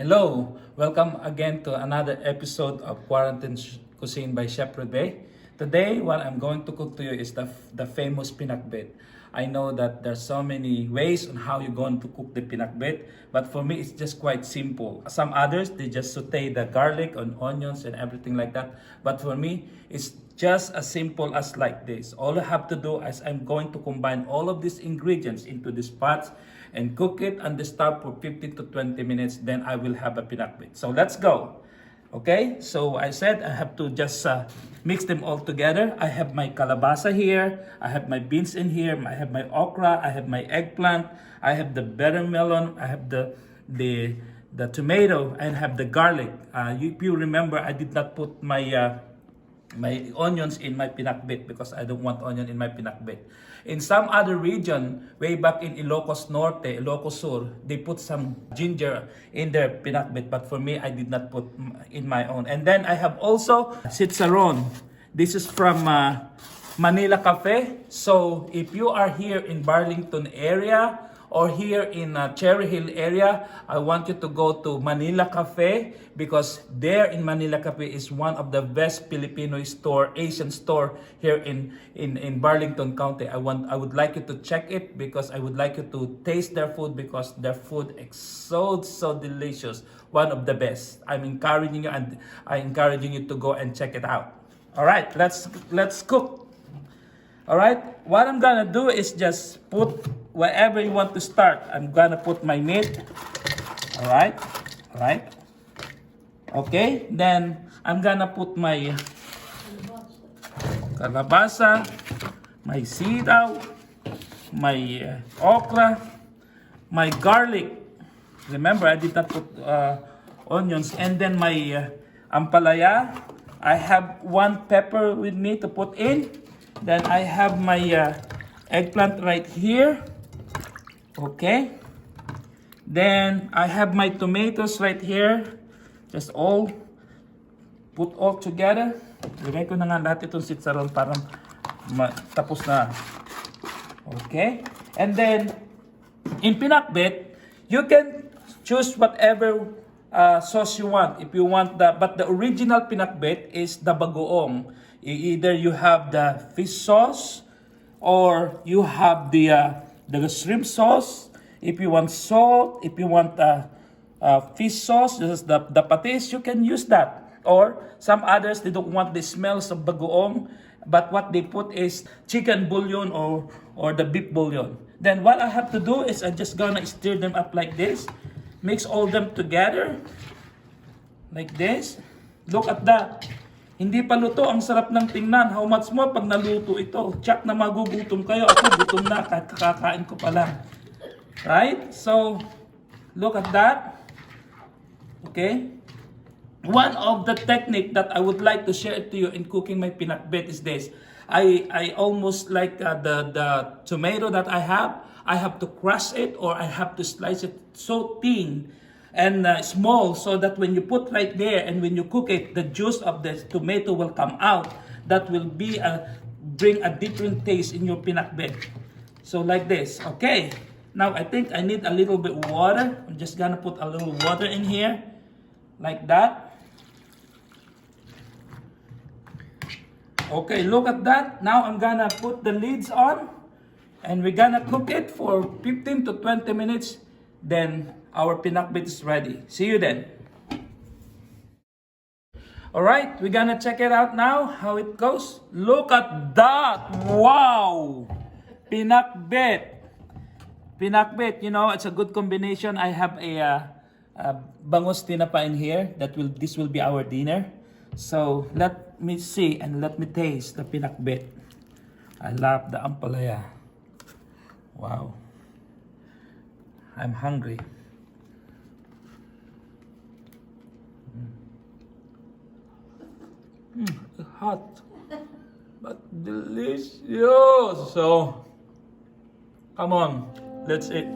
Hello, welcome again to another episode of Quarantine Cuisine by Chef Rebe. Today, what I'm going to cook to you is the famous pinakbet. I know that there's so many ways on how you're going to cook the pinakbet, but for me, it's just quite simple. Some others, they just saute the garlic and onions and everything like that. But for me, it's just as simple as like this. All I have to do is I'm going to combine all of these ingredients into this pot and cook it on the stove for 15 to 20 minutes. Then I will have a pinakbet. So let's go. Okay, so I said I have to just mix them all together. I have my kalabasa here, I have my beans in here, I have my okra, I have my eggplant, I have the watermelon, I have the tomato, and have the garlic. If you remember, I did not put my onions in my pinakbet because I don't want onion in my pinakbet. In some other region, way back in Ilocos Norte, Ilocos Sur, they put some ginger in their pinakbet, but for me, I did not put in my own. And then I have also sitsaron. This is from Manila Cafe. So if you are here in Burlington area, or here in Cherry Hill area, I want you to go to Manila Cafe because there in Manila Cafe is one of the best Filipino store, Asian store here in Burlington County. I would like you to check it because I would like you to taste their food because their food is so delicious. One of the best. I'm encouraging you and I'm encouraging you to go and check it out. All right, let's cook. All right, what I'm gonna do is just put wherever you want to start. I'm gonna put my meat. All right. Okay, then I'm gonna put my kalabasa, my sitaw, my okra, my garlic. Remember, I did not put onions, and then my ampalaya. I have one pepper with me to put in. Then I have my eggplant right here. Okay. Then I have my tomatoes right here. Just put all together. Lagay ko na nga lahat itong sitsaron para tapos na. Okay. And then in pinakbet, you can choose whatever sauce you want. If you want but the original pinakbet is the bagoong. Either you have the fish sauce or you have the shrimp sauce. If you want salt, if you want fish sauce, this is the patis, you can use that. Or some others, they don't want the smells of bagoong, but what they put is chicken bouillon or the beef bouillon. Then what I have to do is I'm just gonna stir them up like this. Mix all them together. Like this. Look at that. Hindi pa luto, ang sarap ng tingnan. How much more pag naluto ito? Tsak na magugutom kayo. Ako gutom na kahit kakakain ko pa lang. Right? So, look at that. Okay? One of the technique that I would like to share to you in cooking my pinakbet is this. I almost like the tomato that I have to crush it or I have to slice it so thin and small so that when you put right there and when you cook it, the juice of the tomato will come out. That will bring a different taste in your pinakbet. So like this, okay. Now I think I need a little bit water. I'm just gonna put a little water in here, like that. Okay, look at that. Now I'm gonna put the lids on and we're gonna cook it for 15 to 20 minutes. Then our pinakbet is ready. See you then. Alright, we're gonna check it out now, how it goes. Look at that! Wow! Pinakbet. Pinakbet, you know, it's a good combination. I have a bangus tinapa in here. This will be our dinner. So, let me see and let me taste the pinakbet. I love the ampalaya. Wow. I'm hungry. Hot, but delicious. So, come on, let's eat.